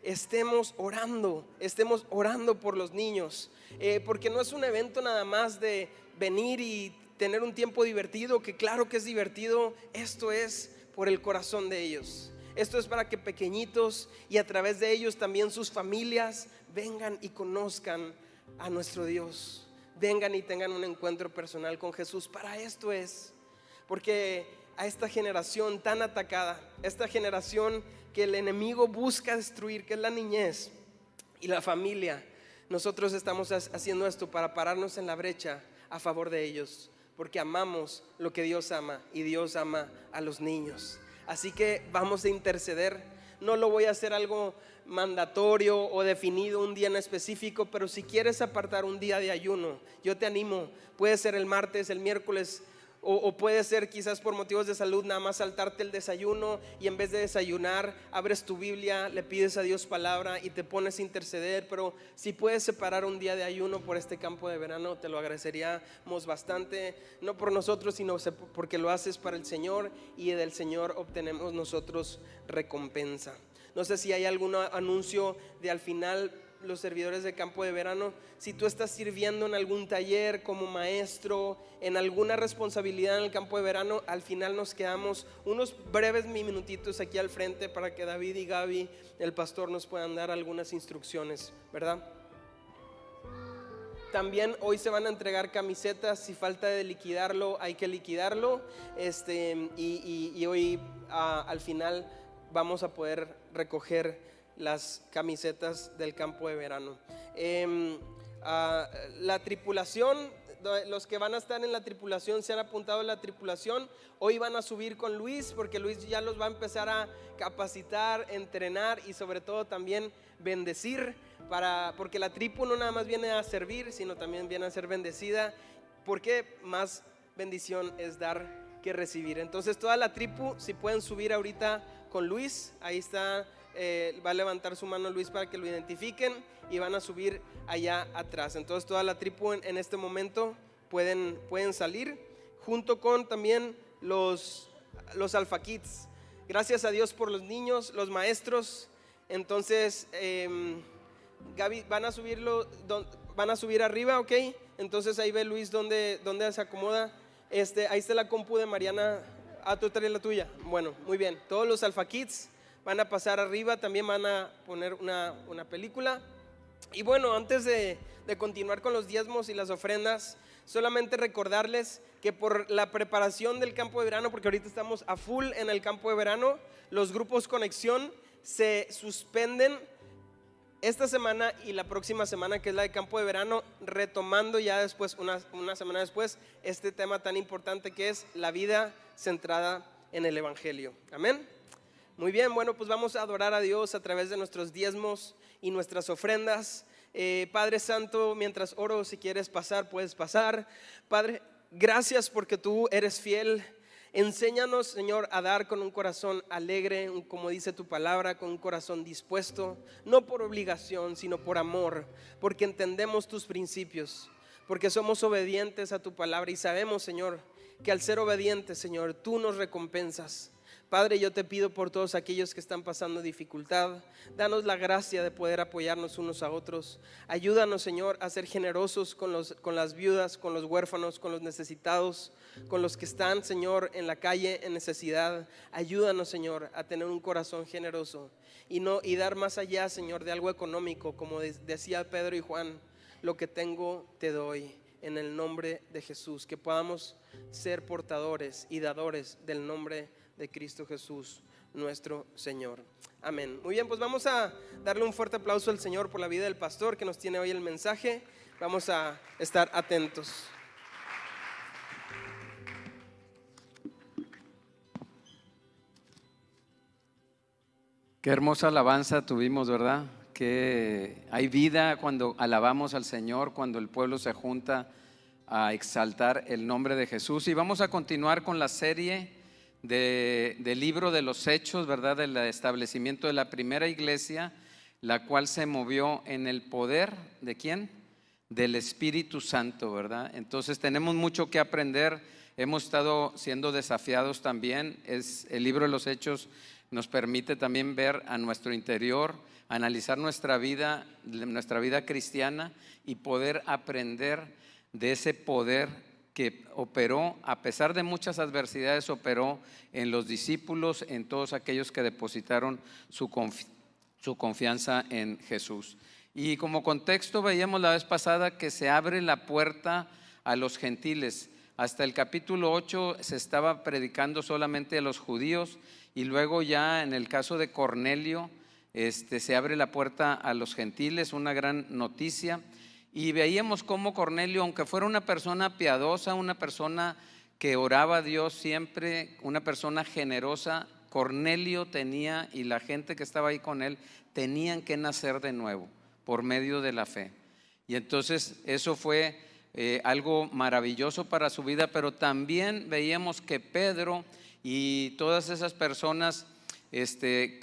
estemos orando por los niños, porque no es un evento nada más de venir y tener un tiempo divertido, que claro que es divertido. Esto es por el corazón de ellos. Esto es para que pequeñitos y a través de ellos también sus familias vengan y conozcan a nuestro Dios, vengan y tengan un encuentro personal con Jesús. Para esto es, porque a esta generación tan atacada, esta generación que el enemigo busca destruir, que es la niñez y la familia, nosotros estamos haciendo esto para pararnos en la brecha a favor de ellos, porque amamos lo que Dios ama y Dios ama a los niños. Así que vamos a interceder. No lo voy a hacer algo mandatorio o definido un día en específico, pero si quieres apartar un día de ayuno, yo te animo. Puede ser el martes, el miércoles, o puede ser quizás por motivos de salud nada más saltarte el desayuno y en vez de desayunar abres tu Biblia, le pides a Dios palabra y te pones a interceder. Pero si puedes separar un día de ayuno por este campo de verano, te lo agradeceríamos bastante, no por nosotros sino porque lo haces para el Señor y del Señor obtenemos nosotros recompensa. No sé si hay algún anuncio de al final los servidores de campo de verano. Si tú estás sirviendo en algún taller como maestro, en alguna responsabilidad en el campo de verano, al final nos quedamos unos breves minutitos aquí al frente para que David y Gaby, el pastor, nos puedan dar algunas instrucciones, ¿verdad? También hoy se van a entregar camisetas. Si falta de liquidarlo, hay que liquidarlo. Y hoy al final vamos a poder recoger las camisetas del campo de verano. La tripulación, los que van a estar en la tripulación, se han apuntado a la tripulación. Hoy van a subir con Luis, porque Luis ya los va a empezar a capacitar, entrenar y sobre todo también bendecir, porque la tripu no nada más viene a servir, sino también viene a ser bendecida, porque más bendición es dar que recibir. Entonces toda la tripu, si pueden subir ahorita con Luis, ahí está. Va a levantar su mano Luis para que lo identifiquen y van a subir allá atrás. Entonces toda la tripu en este momento pueden salir junto con también los Alpha Kids. Gracias a Dios por los niños, los maestros. Entonces Gaby, van a subir arriba, ¿ok? Entonces ahí ve Luis dónde se acomoda. Ahí está la compu de Mariana. Tú traes la tuya. Bueno, muy bien. Todos los Alpha Kids van a pasar arriba, también van a poner una película. Y bueno, antes de continuar con los diezmos y las ofrendas, solamente recordarles que por la preparación del campo de verano, porque ahorita estamos a full en el campo de verano, los grupos Conexión se suspenden esta semana y la próxima semana, que es la de campo de verano, retomando ya después, una semana después, este tema tan importante que es la vida centrada en el Evangelio. Amén. Muy bien, bueno, pues vamos a adorar a Dios a través de nuestros diezmos y nuestras ofrendas. Padre Santo, mientras oro, si quieres pasar, puedes pasar. Padre, gracias porque tú eres fiel. Enséñanos, Señor, a dar con un corazón alegre, como dice tu palabra, con un corazón dispuesto, no por obligación, sino por amor, porque entendemos tus principios, porque somos obedientes a tu palabra y sabemos, Señor, que al ser obedientes, Señor, tú nos recompensas. Padre, yo te pido por todos aquellos que están pasando dificultad, danos la gracia de poder apoyarnos unos a otros. Ayúdanos, Señor, a ser generosos con las viudas, con los huérfanos, con los necesitados, con los que están, Señor, en la calle en necesidad. Ayúdanos, Señor, a tener un corazón generoso y dar más allá, Señor, de algo económico, como decía Pedro y Juan: lo que tengo te doy. En el nombre de Jesús, que podamos ser portadores y dadores del nombre de Cristo Jesús, nuestro Señor. Amén. Muy bien, pues vamos a darle un fuerte aplauso al Señor por la vida del pastor que nos tiene hoy el mensaje. Vamos a estar atentos. Qué hermosa alabanza tuvimos, ¿verdad? Que hay vida cuando alabamos al Señor, cuando el pueblo se junta a exaltar el nombre de Jesús. Y vamos a continuar con la serie del libro de los Hechos, ¿verdad? Del establecimiento de la primera iglesia, la cual se movió en el poder ¿de quién? Del Espíritu Santo, ¿verdad? Entonces tenemos mucho que aprender. Hemos estado siendo desafiados también. El libro de los Hechos nos permite también ver a nuestro interior, analizar nuestra vida cristiana y poder aprender de ese poder que operó, a pesar de muchas adversidades, operó en los discípulos, en todos aquellos que depositaron su confianza en Jesús. Y como contexto veíamos la vez pasada que se abre la puerta a los gentiles. Hasta el capítulo 8 se estaba predicando solamente a los judíos, y luego ya en el caso de Cornelio se abre la puerta a los gentiles, una gran noticia. Y veíamos cómo Cornelio, aunque fuera una persona piadosa, una persona que oraba a Dios siempre, una persona generosa, Cornelio tenía, y la gente que estaba ahí con él, tenían que nacer de nuevo por medio de la fe. Y entonces eso fue algo maravilloso para su vida, pero también veíamos que Pedro y todas esas personas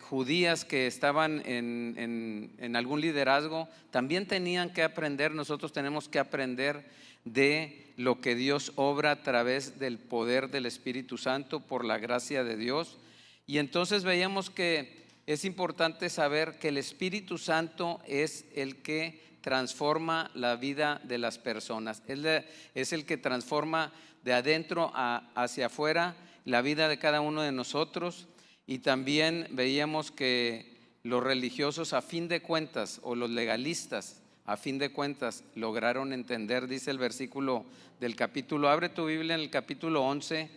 judías que estaban en algún liderazgo también tenían que aprender. Nosotros tenemos que aprender de lo que Dios obra a través del poder del Espíritu Santo por la gracia de Dios. Y entonces veíamos que es importante saber que el Espíritu Santo es el que transforma la vida de las personas. Él es el que transforma de adentro hacia afuera la vida de cada uno de nosotros. Y también veíamos que los religiosos, a fin de cuentas, o los legalistas, a fin de cuentas, lograron entender, dice el versículo del capítulo, abre tu Biblia en el capítulo 11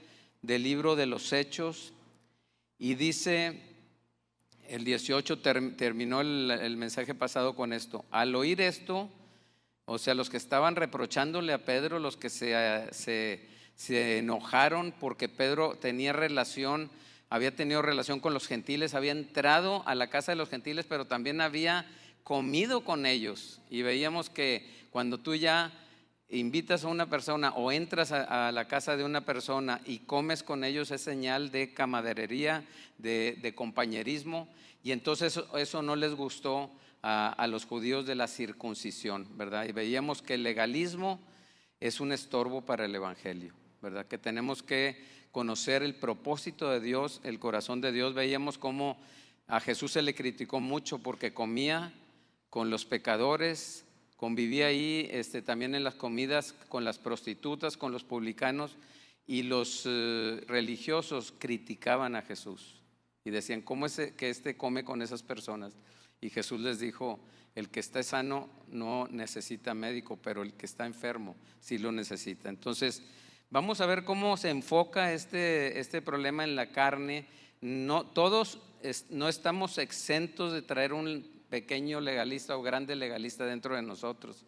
del libro de los Hechos, y dice el 18, terminó el mensaje pasado con esto. Al oír esto, o sea, los que estaban reprochándole a Pedro, los que se enojaron porque Pedro había tenido relación con los gentiles, había entrado a la casa de los gentiles, pero también había comido con ellos. Y veíamos que cuando tú ya invitas a una persona o entras a la casa de una persona y comes con ellos, es señal de camaradería, de compañerismo. Y entonces eso no les gustó a los judíos de la circuncisión, ¿verdad? Y veíamos que el legalismo es un estorbo para el evangelio, ¿verdad? Que tenemos que conocer el propósito de Dios, el corazón de Dios. Veíamos cómo a Jesús se le criticó mucho porque comía con los pecadores, convivía ahí también en las comidas con las prostitutas, con los publicanos, y los religiosos criticaban a Jesús y decían, ¿cómo es que come con esas personas? Y Jesús les dijo, el que está sano no necesita médico, pero el que está enfermo sí lo necesita. Entonces vamos a ver cómo se enfoca este problema en la carne. No, todos no estamos exentos de traer un pequeño legalista o grande legalista dentro de nosotros.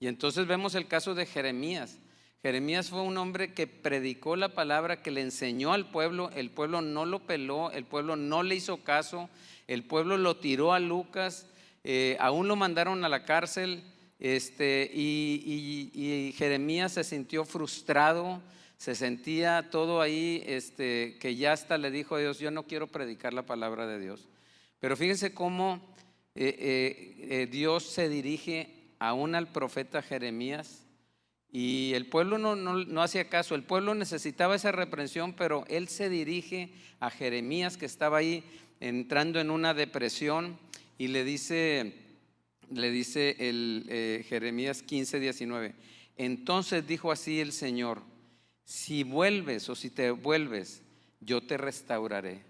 Y entonces vemos el caso de Jeremías. Jeremías fue un hombre que predicó la palabra, que le enseñó al pueblo. El pueblo no lo peló, el pueblo no le hizo caso, el pueblo lo tiró a Lucas, aún lo mandaron a la cárcel. Y Jeremías se sintió frustrado, se sentía todo ahí, que ya hasta le dijo a Dios, yo no quiero predicar la palabra de Dios. Pero fíjense cómo Dios se dirige aún al profeta Jeremías, y el pueblo no hacía caso. El pueblo necesitaba esa reprensión, pero él se dirige a Jeremías, que estaba ahí entrando en una depresión, y le dice Jeremías 15:19, entonces dijo así el Señor, si vuelves o si te vuelves, yo te restauraré.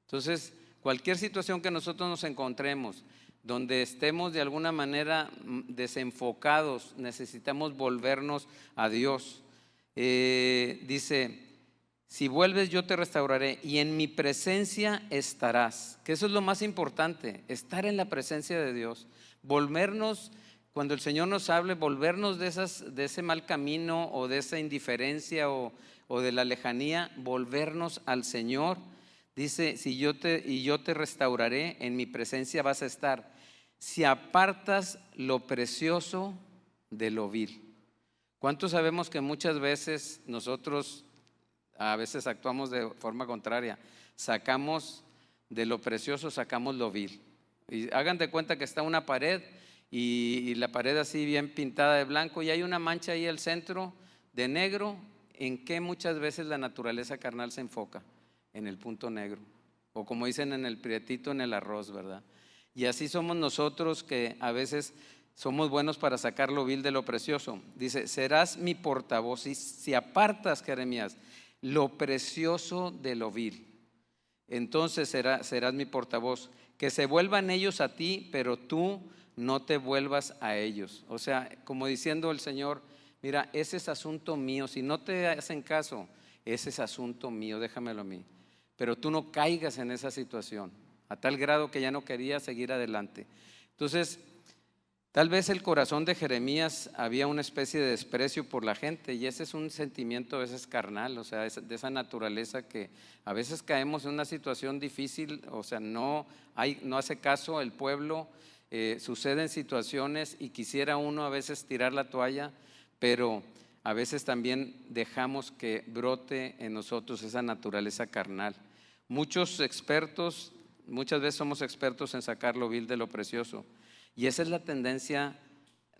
Entonces, cualquier situación que nosotros nos encontremos, donde estemos de alguna manera desenfocados, necesitamos volvernos a Dios. Dice, si vuelves yo te restauraré y en mi presencia estarás, que eso es lo más importante, estar en la presencia de Dios, volvernos, cuando el Señor nos hable, volvernos de ese mal camino o de esa indiferencia o de la lejanía, volvernos al Señor. Dice, yo te restauraré, en mi presencia vas a estar, si apartas lo precioso de lo vil. ¿Cuántos sabemos que muchas veces nosotros a veces actuamos de forma contraria? Sacamos de lo precioso, sacamos lo vil. Y hagan de cuenta que está una pared y la pared así bien pintada de blanco y hay una mancha ahí al centro de negro. ¿En qué muchas veces la naturaleza carnal se enfoca? En el punto negro. o como dicen en el prietito, en el arroz, ¿verdad? Y así somos nosotros, que a veces somos buenos para sacar lo vil de lo precioso. Dice, serás mi portavoz si apartas, Jeremías, lo precioso de lo vil. Entonces serás mi portavoz. Que se vuelvan ellos a ti, pero tú no te vuelvas a ellos. O sea, como diciendo el Señor, mira, ese es asunto mío. Si no te hacen caso, ese es asunto mío, déjamelo a mí. Pero tú no caigas en esa situación, a tal grado que ya no quería seguir adelante. Entonces, tal vez el corazón de Jeremías había una especie de desprecio por la gente, y ese es un sentimiento a veces carnal, o sea, de esa naturaleza que a veces caemos en una situación difícil, o sea, no hace caso el pueblo, suceden situaciones y quisiera uno a veces tirar la toalla, pero a veces también dejamos que brote en nosotros esa naturaleza carnal. Muchas veces somos expertos en sacar lo vil de lo precioso. Y esa es la tendencia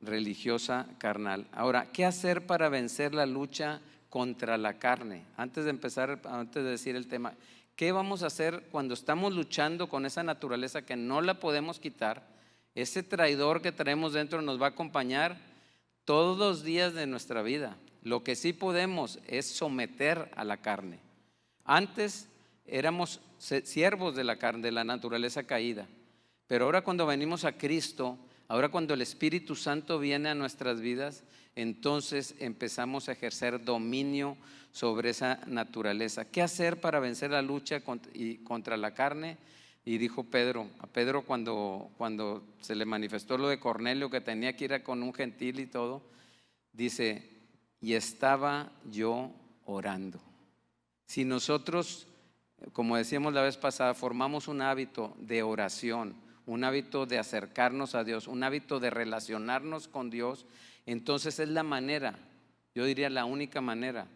religiosa carnal. Ahora, ¿qué hacer para vencer la lucha contra la carne? Antes de decir el tema, ¿qué vamos a hacer cuando estamos luchando con esa naturaleza que no la podemos quitar? Ese traidor que traemos dentro nos va a acompañar todos los días de nuestra vida. Lo que sí podemos es someter a la carne. Antes éramos siervos de la carne, de la naturaleza caída. Pero ahora cuando venimos a Cristo, ahora cuando el Espíritu Santo viene a nuestras vidas, entonces empezamos a ejercer dominio sobre esa naturaleza. ¿Qué hacer para vencer la lucha contra la carne? Y dijo a Pedro cuando se le manifestó lo de Cornelio, que tenía que ir con un gentil y todo, dice, y estaba yo orando. Si nosotros, como decíamos la vez pasada, formamos un hábito de oración, un hábito de acercarnos a Dios, un hábito de relacionarnos con Dios, entonces es la manera, yo diría la única manera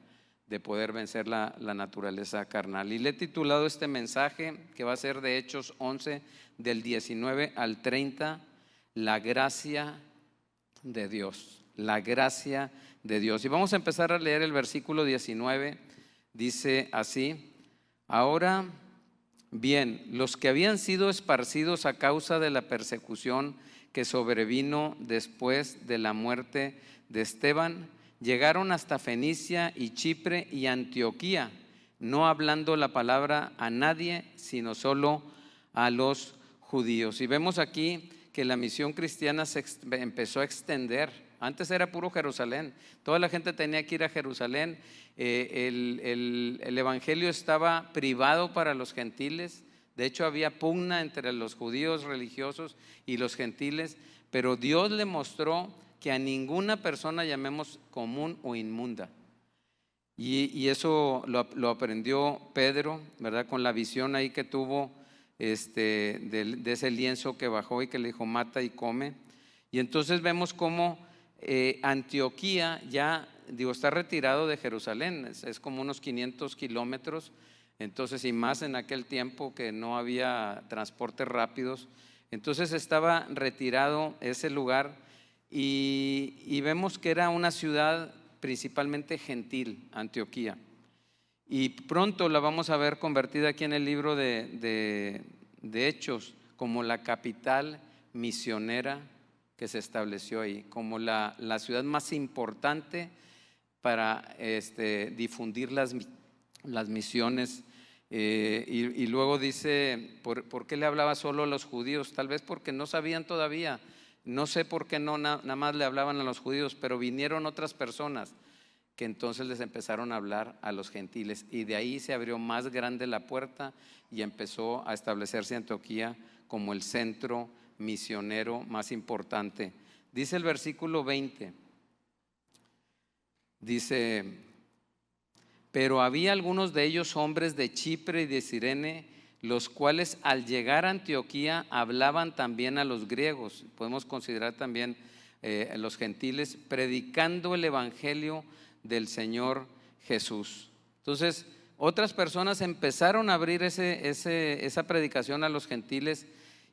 de poder vencer la naturaleza carnal. Y le he titulado este mensaje, que va a ser de Hechos 11, del 19 al 30, la gracia de Dios, la gracia de Dios. Y vamos a empezar a leer el versículo 19, dice así, ahora bien, los que habían sido esparcidos a causa de la persecución que sobrevino después de la muerte de Esteban, llegaron hasta Fenicia y Chipre y Antioquía, no hablando la palabra a nadie, sino solo a los judíos. Y vemos aquí que la misión cristiana se empezó a extender. Antes era puro Jerusalén, toda la gente tenía que ir a Jerusalén. El evangelio estaba privado para los gentiles. De hecho, había pugna entre los judíos religiosos y los gentiles, pero Dios le mostró que a ninguna persona llamemos común o inmunda. Y eso lo aprendió Pedro, ¿verdad? Con la visión ahí que tuvo de ese lienzo que bajó y que le dijo, mata y come. Y entonces vemos cómo Antioquía ya, está retirado de Jerusalén, es como unos 500 kilómetros, entonces, y más en aquel tiempo que no había transportes rápidos, entonces estaba retirado ese lugar y vemos que era una ciudad principalmente gentil, Antioquía, y pronto la vamos a ver convertida aquí en el libro de Hechos como la capital misionera que se estableció ahí, como la ciudad más importante para difundir las misiones. Y luego dice, ¿por qué le hablaba solo a los judíos? Tal vez porque no sabían todavía, no sé por qué no nada más le hablaban a los judíos, pero vinieron otras personas que entonces les empezaron a hablar a los gentiles, y de ahí se abrió más grande la puerta y empezó a establecerse Antioquía como el centro misionero más importante. Dice el versículo 20, dice, pero había algunos de ellos hombres de Chipre y de Cirene, los cuales al llegar a Antioquía hablaban también a los griegos, podemos considerar también a los gentiles, predicando el evangelio del Señor Jesús. Entonces, otras personas empezaron a abrir esa predicación a los gentiles,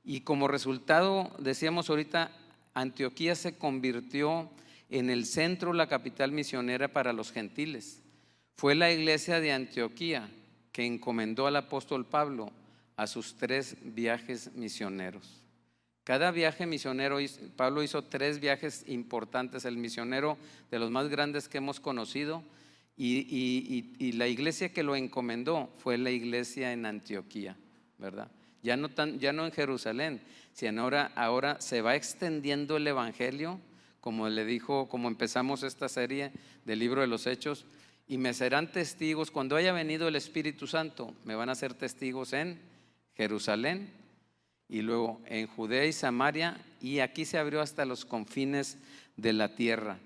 y como resultado, decíamos ahorita, Antioquía se convirtió en el centro, la capital misionera para los gentiles. Fue la iglesia de Antioquía que encomendó al apóstol Pablo a sus 3 viajes misioneros. Cada viaje misionero, Pablo hizo 3 viajes importantes, el misionero de los más grandes que hemos conocido, y la iglesia que lo encomendó fue la iglesia en Antioquía, ¿verdad? Ya no en Jerusalén, sino ahora se va extendiendo el evangelio, como le dijo, como empezamos esta serie del libro de los Hechos, y me serán testigos cuando haya venido el Espíritu Santo, me van a ser testigos en Jerusalén y luego en Judea y Samaria, y aquí se abrió hasta los confines de la tierra.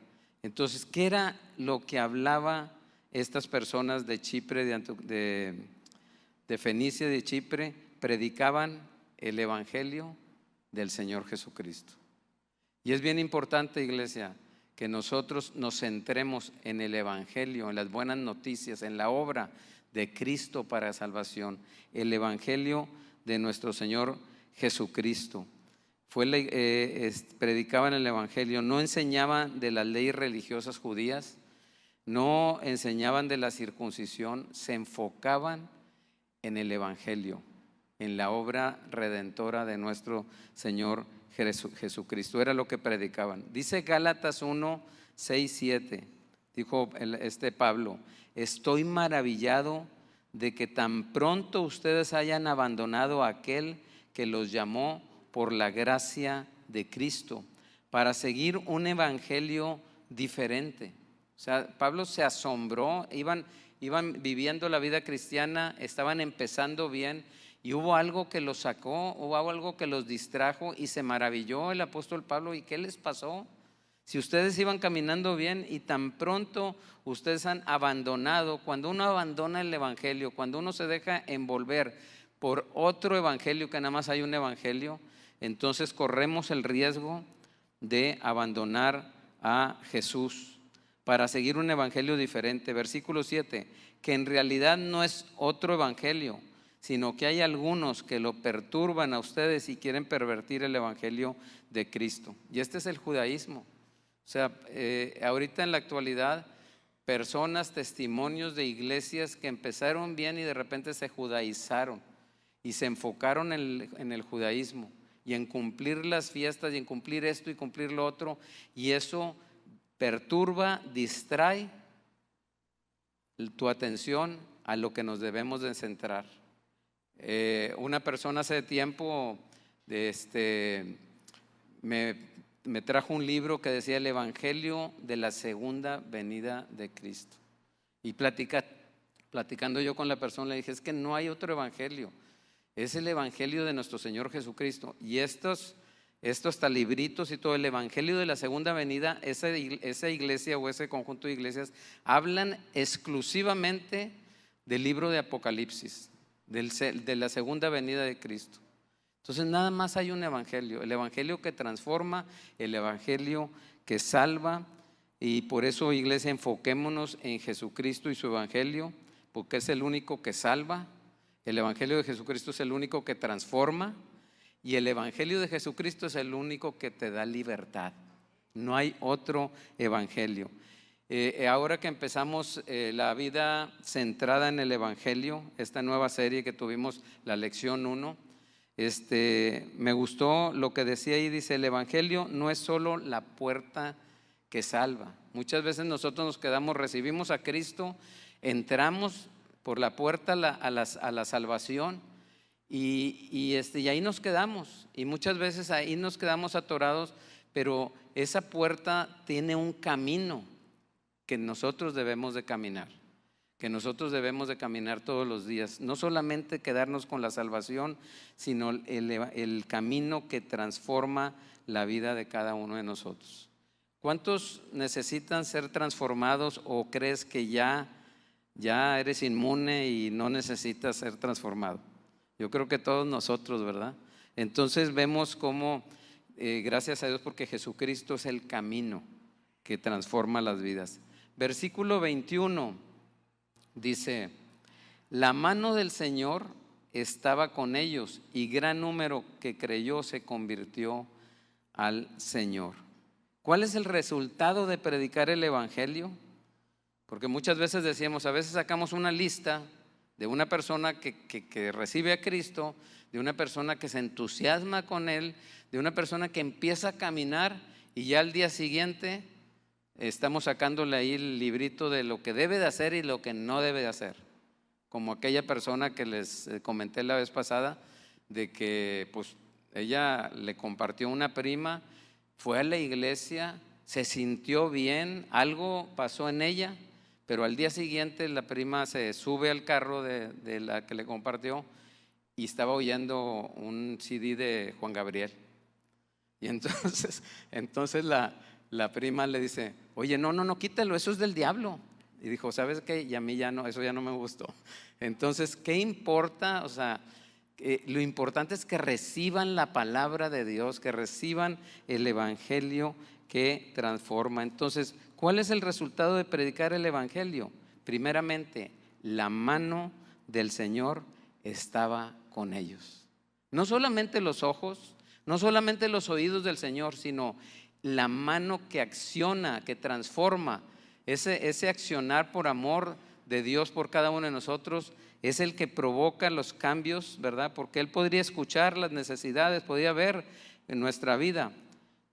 Entonces, ¿qué era lo que hablaba estas personas de Chipre, de Fenicia, de Chipre? Predicaban el evangelio del Señor Jesucristo. Y es bien importante, iglesia, que nosotros nos centremos en el evangelio, en las buenas noticias, en la obra de Cristo para salvación, el evangelio de nuestro Señor Jesucristo. Predicaban el evangelio, no enseñaban de las leyes religiosas judías, no enseñaban de la circuncisión, se enfocaban en el evangelio, en la obra redentora de nuestro Señor Jesucristo. Era lo que predicaban. Dice Gálatas 1, 6, 7, dijo Pablo: estoy maravillado de que tan pronto ustedes hayan abandonado a aquel que los llamó por la gracia de Cristo para seguir un evangelio diferente. O sea, Pablo se asombró, iban viviendo la vida cristiana, estaban empezando bien, y hubo algo que los sacó, hubo algo que los distrajo, y se maravilló el apóstol Pablo. ¿Y qué les pasó? Si ustedes iban caminando bien y tan pronto ustedes han abandonado, cuando uno abandona el evangelio, cuando uno se deja envolver por otro evangelio, que nada más hay un evangelio, entonces corremos el riesgo de abandonar a Jesús para seguir un evangelio diferente. Versículo 7, que en realidad no es otro evangelio, sino que hay algunos que lo perturban a ustedes y quieren pervertir el evangelio de Cristo. Y este es el judaísmo. O sea, ahorita en la actualidad, personas, testimonios de iglesias que empezaron bien y de repente se judaizaron y se enfocaron en el judaísmo y en cumplir las fiestas y en cumplir esto y cumplir lo otro, y eso perturba, distrae tu atención a lo que nos debemos de centrar. Una persona hace tiempo me trajo un libro que decía el evangelio de la segunda venida de Cristo, y platicando yo con la persona le dije: es que no hay otro evangelio, es el evangelio de nuestro Señor Jesucristo. Y estos hasta libritos y todo, el evangelio de la segunda venida, esa iglesia o ese conjunto de iglesias hablan exclusivamente del libro de Apocalipsis, de la segunda venida de Cristo. Entonces nada más hay un evangelio, el evangelio que transforma, el evangelio que salva. Y por eso, iglesia, enfoquémonos en Jesucristo y su evangelio, porque es el único que salva. El evangelio de Jesucristo es el único que transforma, y el evangelio de Jesucristo es el único que te da libertad. No hay otro evangelio. Ahora que empezamos la vida centrada en el evangelio, esta nueva serie que tuvimos, la lección 1, me gustó lo que decía ahí. Dice: el evangelio no es solo la puerta que salva. Muchas veces nosotros nos quedamos, recibimos a Cristo, entramos por la puerta a la salvación, y ahí nos quedamos, y muchas veces ahí nos quedamos atorados, pero esa puerta tiene un camino que nosotros debemos de caminar, todos los días. No solamente quedarnos con la salvación, sino el camino que transforma la vida de cada uno de nosotros. ¿Cuántos necesitan ser transformados, o crees que ya eres inmune y no necesitas ser transformado? Yo creo que todos nosotros, ¿verdad? Entonces vemos cómo, gracias a Dios, porque Jesucristo es el camino que transforma las vidas. Versículo 21 dice: la mano del Señor estaba con ellos, y gran número que creyó se convirtió al Señor. ¿Cuál es el resultado de predicar el evangelio? Porque muchas veces decíamos, a veces sacamos una lista de una persona que recibe a Cristo, de una persona que se entusiasma con Él, de una persona que empieza a caminar y ya al día siguiente estamos sacándole ahí el librito de lo que debe de hacer y lo que no debe de hacer. Como aquella persona que les comenté la vez pasada, de que pues ella le compartió una prima, fue a la iglesia, se sintió bien, algo pasó en ella, pero al día siguiente la prima se sube al carro de la que le compartió y estaba oyendo un CD de Juan Gabriel. Y entonces la prima le dice, oye, no, quítalo, eso es del diablo. Y dijo, ¿sabes qué? Y a mí ya no, eso ya no me gustó. Entonces, ¿qué importa? O sea, lo importante es que reciban la palabra de Dios, que reciban el evangelio que transforma. Entonces, ¿cuál es el resultado de predicar el evangelio? Primeramente, la mano del Señor estaba con ellos. No solamente los ojos, no solamente los oídos del Señor, sino la mano que acciona, que transforma. Ese accionar por amor de Dios por cada uno de nosotros es el que provoca los cambios, ¿verdad? Porque Él podría escuchar las necesidades, podría ver en nuestra vida,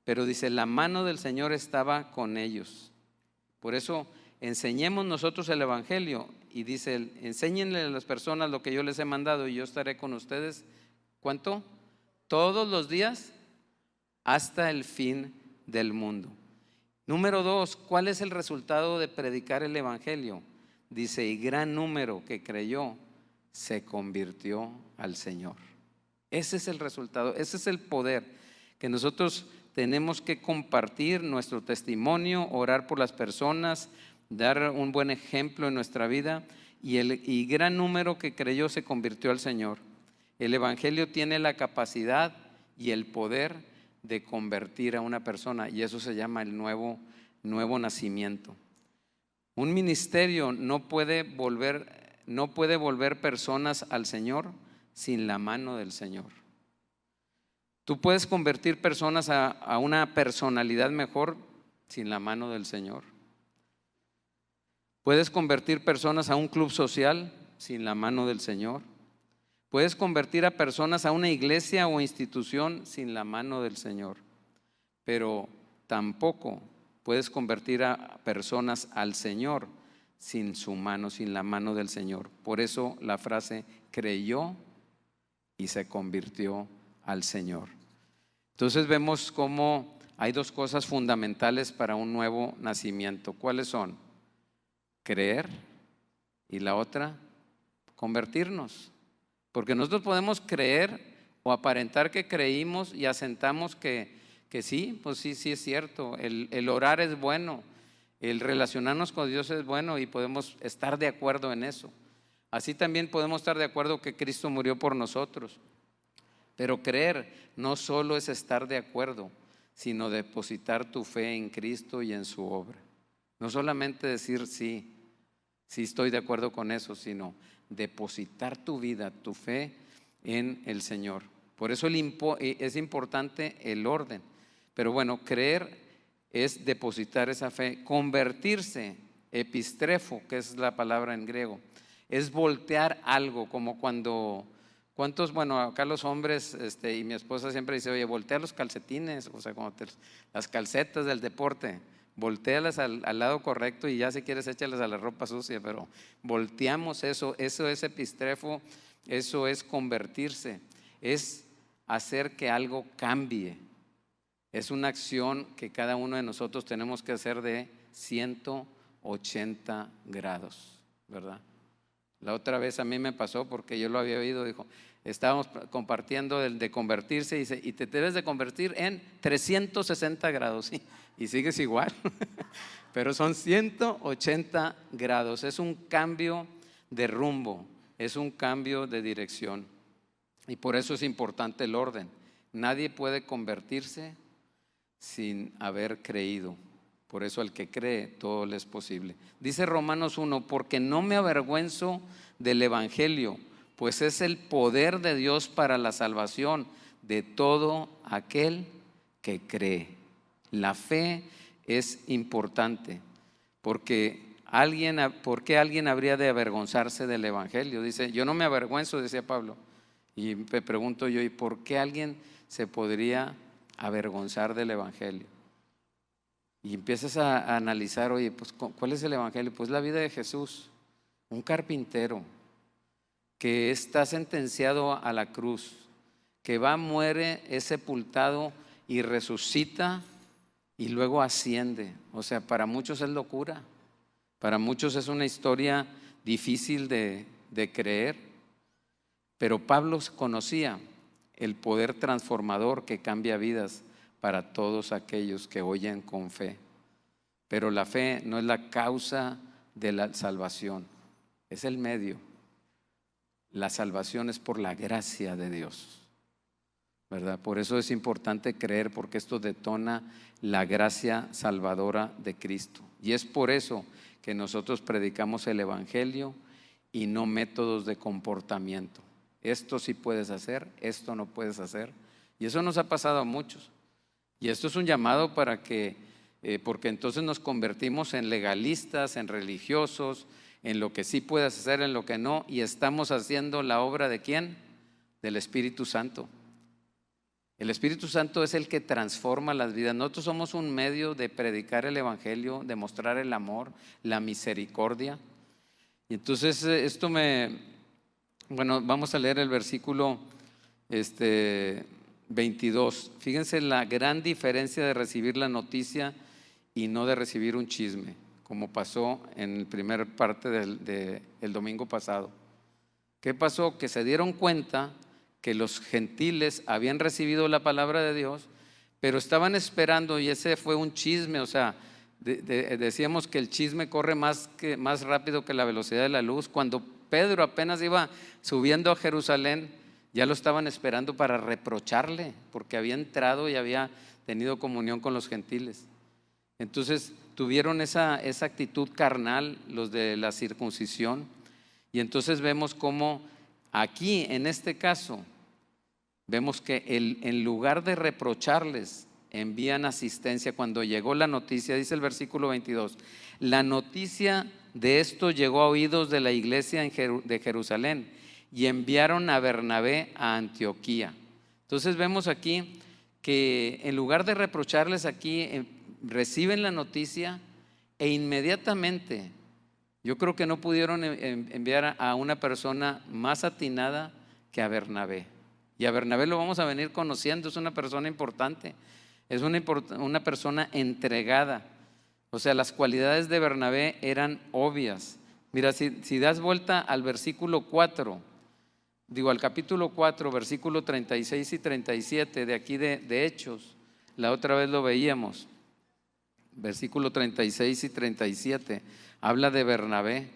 pero dice, la mano del Señor estaba con ellos. Por eso enseñemos nosotros el evangelio, y dice, enséñenle a las personas lo que yo les he mandado y yo estaré con ustedes, ¿cuánto? Todos los días hasta el fin del mundo. Número 2, ¿cuál es el resultado de predicar el evangelio? Dice, y gran número que creyó se convirtió al Señor. Ese es el resultado, ese es el poder que nosotros tenemos que compartir nuestro testimonio, orar por las personas, dar un buen ejemplo en nuestra vida, y gran número que creyó se convirtió al Señor. El evangelio tiene la capacidad y el poder de convertir a una persona, y eso se llama el nuevo nacimiento. Un ministerio no puede volver personas al Señor sin la mano del Señor. Tú puedes convertir personas a una personalidad mejor sin la mano del Señor. Puedes convertir personas a un club social sin la mano del Señor. Puedes convertir a personas a una iglesia o institución sin la mano del Señor. Pero tampoco puedes convertir a personas al Señor sin su mano, sin la mano del Señor. Por eso la frase creyó y se convirtió al Señor. Entonces vemos cómo hay dos cosas fundamentales para un nuevo nacimiento. ¿Cuáles son? Creer y la otra, convertirnos. Porque nosotros podemos creer o aparentar que creímos y asentamos que sí, pues sí es cierto. El orar es bueno, el relacionarnos con Dios es bueno y podemos estar de acuerdo en eso. Así también podemos estar de acuerdo que Cristo murió por nosotros. Pero creer no solo es estar de acuerdo, sino depositar tu fe en Cristo y en su obra. No solamente decir sí estoy de acuerdo con eso, sino depositar tu vida, tu fe en el Señor. Por eso es importante el orden. Pero bueno, creer es depositar esa fe. Convertirse, epistrefo, que es la palabra en griego, es voltear algo, como cuando, bueno, acá los hombres, y mi esposa siempre dice, oye, voltea los calcetines, o sea, como las calcetas del deporte, voltéalas al lado correcto y ya si quieres échalas a la ropa sucia, pero volteamos eso es epistrefo, eso es convertirse, es hacer que algo cambie. Es una acción que cada uno de nosotros tenemos que hacer de 180 grados, ¿verdad? La otra vez a mí me pasó porque yo lo había oído, dijo, estábamos compartiendo el de convertirse, y te debes de convertir en 360 grados, ¿sí? Y sigues igual, pero son 180 grados, es un cambio de rumbo, es un cambio de dirección, y por eso es importante el orden. Nadie puede convertirse sin haber creído. Por eso al que cree todo le es posible. Dice Romanos 1, porque no me avergüenzo del evangelio, pues es el poder de Dios para la salvación de todo aquel que cree. La fe es importante porque ¿por qué alguien habría de avergonzarse del evangelio? Dice, yo no me avergüenzo, decía Pablo. Y me pregunto yo, ¿y por qué alguien se podría avergonzar del evangelio? Y empiezas a analizar, oye, pues ¿cuál es el evangelio? Pues la vida de Jesús, un carpintero que está sentenciado a la cruz, que va, muere, es sepultado y resucita y luego asciende. O sea, para muchos es locura, para muchos es una historia difícil de creer, pero Pablo conocía el poder transformador que cambia vidas para todos aquellos que oyen con fe. Pero la fe no es la causa de la salvación, es el medio. La salvación es por la gracia de Dios, ¿verdad? Por eso es importante creer, porque esto detona la gracia salvadora de Cristo. Y es por eso que nosotros predicamos el evangelio y no métodos de comportamiento. Esto sí puedes hacer, esto no puedes hacer. Y eso nos ha pasado a muchos. Y esto es un llamado para que, porque entonces nos convertimos en legalistas, en religiosos, en lo que sí puedes hacer, en lo que no, y estamos haciendo la obra ¿de quién? Del Espíritu Santo. El Espíritu Santo es el que transforma las vidas. Nosotros somos un medio de predicar el evangelio, de mostrar el amor, la misericordia. Y entonces bueno, vamos a leer el versículo 22. Fíjense la gran diferencia de recibir la noticia y no de recibir un chisme, como pasó en la primera parte del domingo pasado. ¿Qué pasó? Que se dieron cuenta que los gentiles habían recibido la palabra de Dios, pero estaban esperando, y ese fue un chisme. O sea, decíamos que el chisme corre más rápido que la velocidad de la luz. Cuando Pedro apenas iba subiendo a Jerusalén, ya lo estaban esperando para reprocharle, porque había entrado y había tenido comunión con los gentiles. Entonces tuvieron esa actitud carnal los de la circuncisión. Y entonces vemos cómo aquí, en este caso, vemos que en lugar de reprocharles, envían asistencia. Cuando llegó la noticia, dice el versículo 22, la noticia de esto llegó a oídos de la iglesia de Jerusalén y enviaron a Bernabé a Antioquía. Entonces vemos aquí que en lugar de reprocharles aquí, reciben la noticia e inmediatamente, yo creo que no pudieron enviar a una persona más atinada que a Bernabé. Y a Bernabé lo vamos a venir conociendo, es una persona importante, es una persona entregada. O sea, las cualidades de Bernabé eran obvias. Mira, si das vuelta al versículo 4, al capítulo 4, versículo 36 y 37 de aquí de Hechos, la otra vez lo veíamos, versículo 36 y 37, habla de Bernabé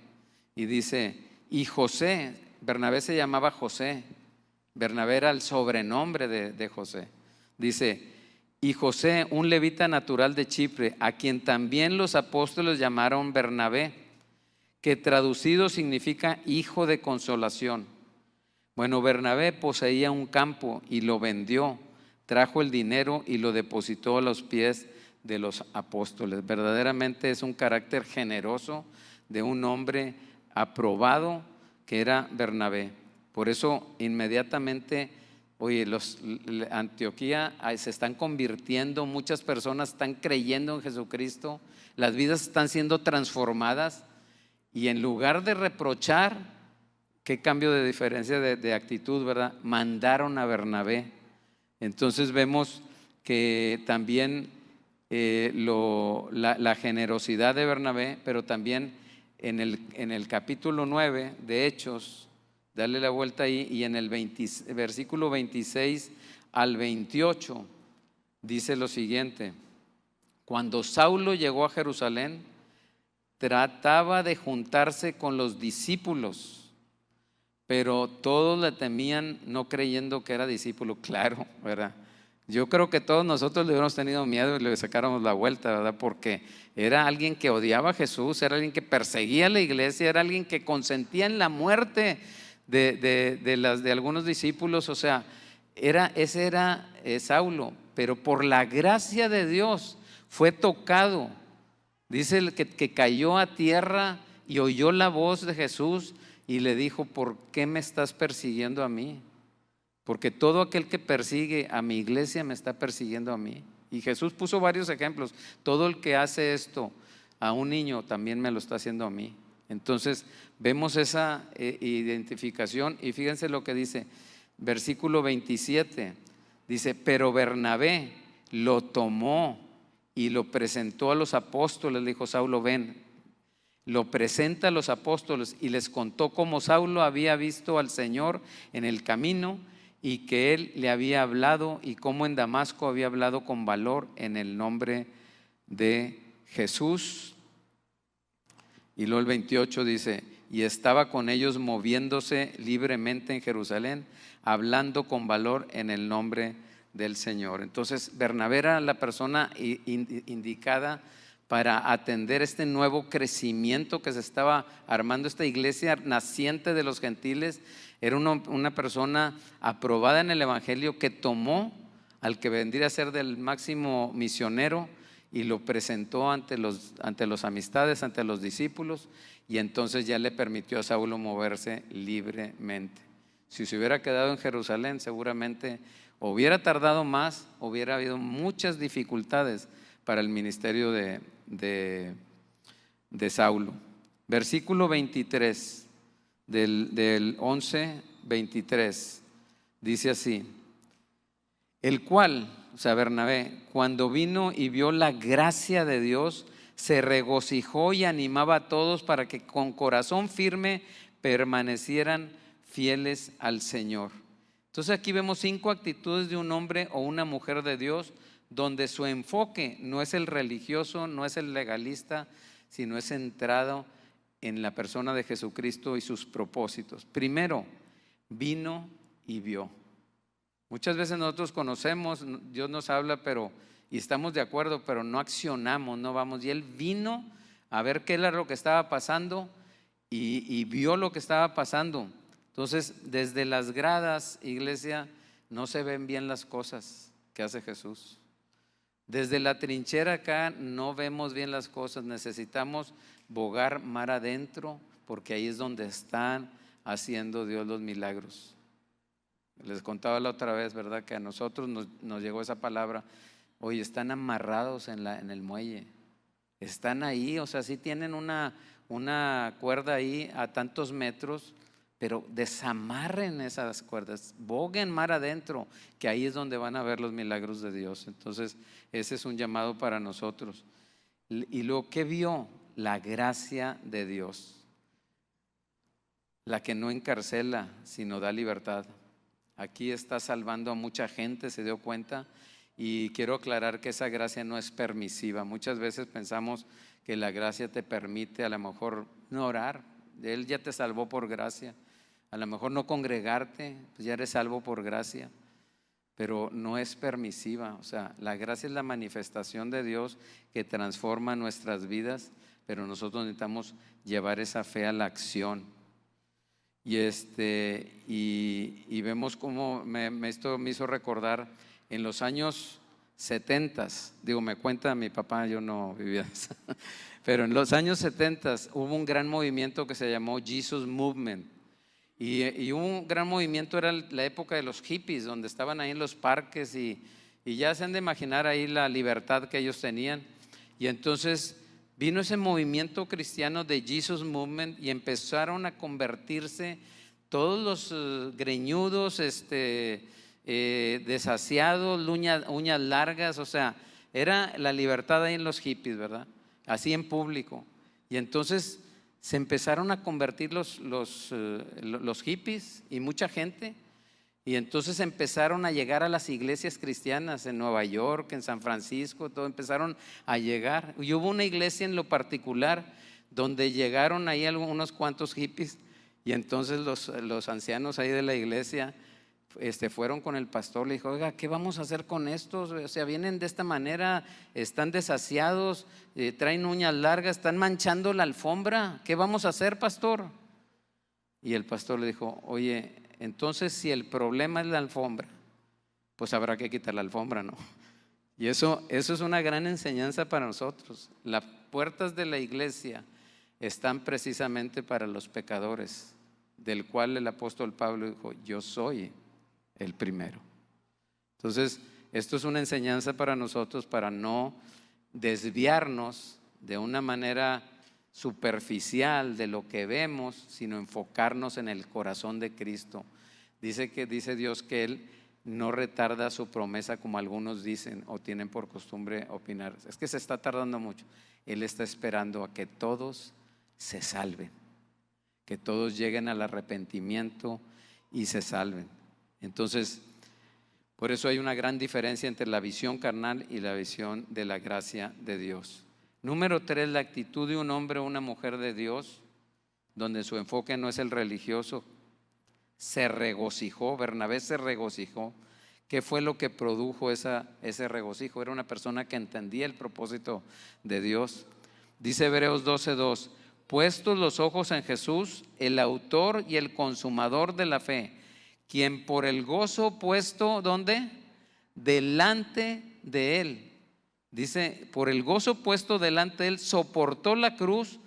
y dice, y José, Bernabé se llamaba José, Bernabé era el sobrenombre de José, dice, y José, un levita natural de Chipre, a quien también los apóstoles llamaron Bernabé, que traducido significa hijo de consolación. Bueno, Bernabé poseía un campo y lo vendió, trajo el dinero y lo depositó a los pies de los apóstoles. Verdaderamente es un carácter generoso de un hombre aprobado que era Bernabé. Por eso inmediatamente, Antioquía se están convirtiendo, muchas personas están creyendo en Jesucristo, las vidas están siendo transformadas, y en lugar de reprochar, qué cambio de diferencia de actitud, ¿verdad? Mandaron a Bernabé. Entonces vemos que también la generosidad de Bernabé, pero también en el capítulo 9 de Hechos, dale la vuelta ahí, y en el versículo 26 al 28 dice lo siguiente: cuando Saulo llegó a Jerusalén, trataba de juntarse con los discípulos, pero todos le temían, no creyendo que era discípulo. Claro, ¿verdad? Yo creo que todos nosotros le hubiéramos tenido miedo y le sacáramos la vuelta, ¿verdad? Porque era alguien que odiaba a Jesús, era alguien que perseguía a la iglesia, era alguien que consentía en la muerte de algunos discípulos. O sea, ese era Saulo, pero por la gracia de Dios fue tocado Dice el que cayó a tierra y oyó la voz de Jesús y le dijo: ¿por qué me estás persiguiendo a mí? Porque todo aquel que persigue a mi iglesia me está persiguiendo a mí. Y Jesús puso varios ejemplos. Todo el que hace esto a un niño también me lo está haciendo a mí. Entonces vemos esa identificación, y fíjense lo que dice, versículo 27, dice: pero Bernabé lo tomó y lo presentó a los apóstoles. Le dijo: Saulo, ven. Lo presenta a los apóstoles y les contó cómo Saulo había visto al Señor en el camino y que él le había hablado, y cómo en Damasco había hablado con valor en el nombre de Jesús. Y luego el 28 dice: y estaba con ellos moviéndose libremente en Jerusalén, hablando con valor en el nombre del Señor. Entonces Bernabé era la persona indicada para atender este nuevo crecimiento que se estaba armando, esta iglesia naciente de los gentiles. Era una persona aprobada en el evangelio, que tomó al que vendría a ser del máximo misionero y lo presentó ante los amistades, ante los discípulos, y entonces ya le permitió a Saulo moverse libremente. Si se hubiera quedado en Jerusalén, seguramente hubiera tardado más, hubiera habido muchas dificultades para el ministerio de Saulo. Versículo 23 del 11:23 dice así: el cual, o sea, Bernabé, cuando vino y vio la gracia de Dios, se regocijó y animaba a todos para que con corazón firme permanecieran fieles al Señor. Entonces aquí vemos 5 actitudes de un hombre o una mujer de Dios, donde su enfoque no es el religioso, no es el legalista, sino es centrado en la persona de Jesucristo y sus propósitos. Primero, vino y vio. Muchas veces nosotros conocemos, Dios nos habla, y estamos de acuerdo, pero no accionamos, no vamos. Y él vino a ver qué era lo que estaba pasando y vio lo que estaba pasando. Entonces, desde las gradas, iglesia, no se ven bien las cosas que hace Jesús. Desde la trinchera acá no vemos bien las cosas. Necesitamos bogar mar adentro, porque ahí es donde están haciendo Dios los milagros. Les contaba la otra vez, ¿verdad?, que a nosotros nos llegó esa palabra: oye, están amarrados en el muelle, están ahí, o sea, sí tienen una cuerda ahí a tantos metros, pero desamarren esas cuerdas, boguen mar adentro, que ahí es donde van a ver los milagros de Dios. Entonces ese es un llamado para nosotros. Y lo que vio, la gracia de Dios, la que no encarcela, sino da libertad. Aquí está salvando a mucha gente, se dio cuenta. Y quiero aclarar que esa gracia no es permisiva. Muchas veces pensamos que la gracia te permite a lo mejor no orar. Él ya te salvó por gracia. A lo mejor no congregarte, pues ya eres salvo por gracia, pero no es permisiva. O sea, la gracia es la manifestación de Dios que transforma nuestras vidas, pero nosotros necesitamos llevar esa fe a la acción. Y vemos cómo esto me hizo recordar en los años 70, me cuenta mi papá, yo no vivía eso, pero en los años 70 hubo un gran movimiento que se llamó Jesus Movement. Y un gran movimiento era la época de los hippies, donde estaban ahí en los parques y ya se han de imaginar ahí la libertad que ellos tenían. Y entonces vino ese movimiento cristiano de Jesus Movement y empezaron a convertirse todos los greñudos, desasiados, uñas largas, o sea, era la libertad ahí en los hippies, ¿verdad? Así en público. Y entonces se empezaron a convertir los hippies y mucha gente, y entonces empezaron a llegar a las iglesias cristianas en Nueva York, en San Francisco, todo empezaron a llegar. Y hubo una iglesia en lo particular donde llegaron ahí unos cuantos hippies, y entonces los ancianos ahí de la iglesia fueron con el pastor, le dijo: oiga, ¿qué vamos a hacer con estos? O sea, vienen de esta manera, están desasiados, traen uñas largas, están manchando la alfombra, ¿qué vamos a hacer, pastor? Y el pastor le dijo: oye, entonces si el problema es la alfombra, pues habrá que quitar la alfombra, ¿no? Y eso es una gran enseñanza para nosotros. Las puertas de la iglesia están precisamente para los pecadores, del cual el apóstol Pablo dijo, yo soy el primero. Entonces, esto es una enseñanza para nosotros para no desviarnos de una manera superficial de lo que vemos, sino enfocarnos en el corazón de Cristo. Dice Dios que Él no retarda su promesa como algunos dicen o tienen por costumbre opinar. Es que se está tardando mucho. Él está esperando a que todos se salven, que todos lleguen al arrepentimiento y se salven. Entonces, por eso hay una gran diferencia entre la visión carnal y la visión de la gracia de Dios. Número 3, la actitud de un hombre o una mujer de Dios, donde su enfoque no es el religioso. Se regocijó, Bernabé se regocijó. ¿Qué fue lo que produjo ese regocijo? Era una persona que entendía el propósito de Dios. Dice Hebreos 12:2, puestos los ojos en Jesús, el autor y el consumador de la fe, quien por el gozo puesto, ¿dónde? Delante de él. Dice, por el gozo puesto delante de él, soportó la cruz,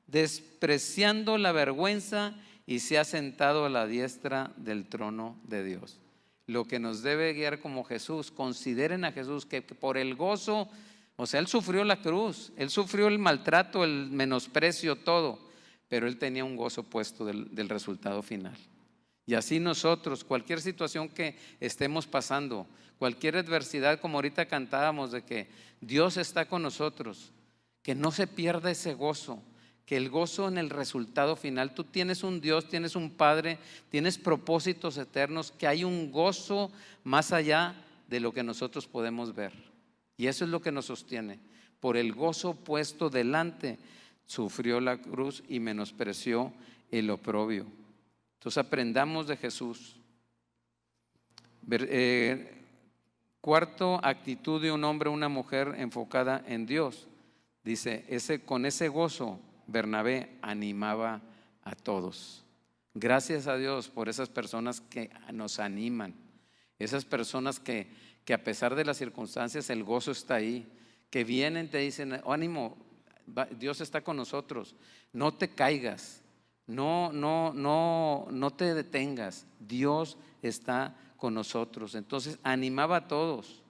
despreciando la vergüenza, y se ha sentado a la diestra del trono de Dios. Lo que nos debe guiar como Jesús, consideren a Jesús que por el gozo, o sea, Él sufrió la cruz, Él sufrió el maltrato, el menosprecio, todo, pero Él tenía un gozo puesto del resultado final. Y así nosotros, cualquier situación que estemos pasando, cualquier adversidad, como ahorita cantábamos de que Dios está con nosotros, que no se pierda ese gozo, que el gozo en el resultado final. Tú tienes un Dios, tienes un Padre, tienes propósitos eternos, que hay un gozo más allá de lo que nosotros podemos ver. Y eso es lo que nos sostiene. Por el gozo puesto delante, sufrió la cruz y menospreció el oprobio. Entonces aprendamos de Jesús. Cuarto, actitud de un hombre o una mujer enfocada en Dios. Dice, con ese gozo Bernabé animaba a todos. Gracias a Dios por esas personas que nos animan, esas personas que a pesar de las circunstancias el gozo está ahí, que vienen, te dicen, ánimo, Dios está con nosotros, no te caigas, no te detengas, Dios está con nosotros. Entonces animaba a todos,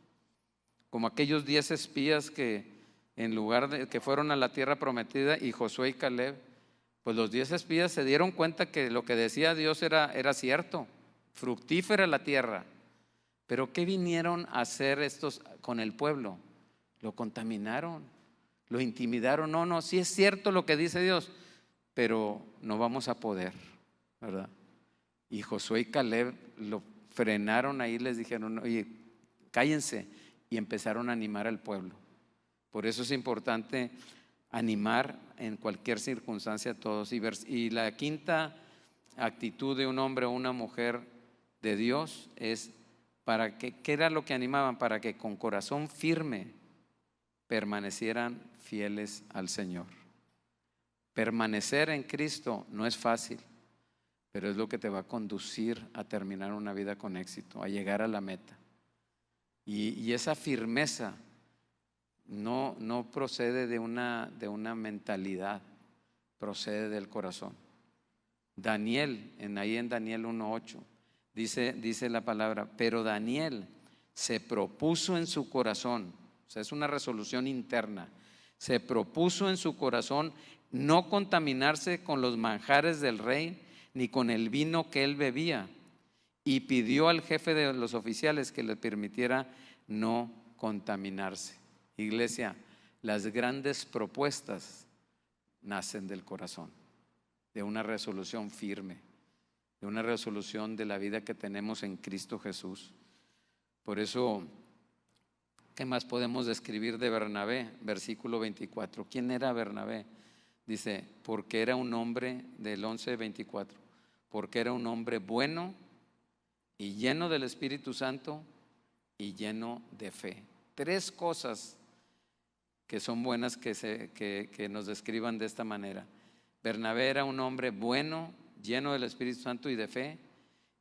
como aquellos 10 espías que en lugar de que fueron a la tierra prometida, y Josué y Caleb, pues los 10 espías se dieron cuenta que lo que decía Dios era cierto, fructífera la tierra. Pero ¿qué vinieron a hacer estos con el pueblo? Lo contaminaron, lo intimidaron. No, sí es cierto lo que dice Dios, pero no vamos a poder, ¿verdad? Y Josué y Caleb lo frenaron ahí, les dijeron, oye, cállense, y empezaron a animar al pueblo. Por eso es importante animar en cualquier circunstancia a todos. Y la quinta actitud de un hombre o una mujer de Dios es para que, ¿qué era lo que animaban? Para que con corazón firme permanecieran fieles al Señor. Permanecer en Cristo no es fácil, pero es lo que te va a conducir a terminar una vida con éxito, a llegar a la meta. Y esa firmeza no procede de una mentalidad, procede del corazón. Daniel, ahí en Daniel 1:8, dice la palabra, pero Daniel se propuso en su corazón, o sea, es una resolución interna, se propuso en su corazón no contaminarse con los manjares del rey, ni con el vino que él bebía, y pidió al jefe de los oficiales que le permitiera no contaminarse. Iglesia, las grandes propuestas nacen del corazón, de una resolución firme, de una resolución de la vida que tenemos en Cristo Jesús. Por eso, ¿qué más podemos describir de Bernabé? Versículo 24. ¿Quién era Bernabé? Dice, porque era un hombre, del 11:24, porque era un hombre bueno y lleno del Espíritu Santo y lleno de fe. 3 cosas que son buenas que nos describan de esta manera. Bernabé era un hombre bueno, lleno del Espíritu Santo y de fe,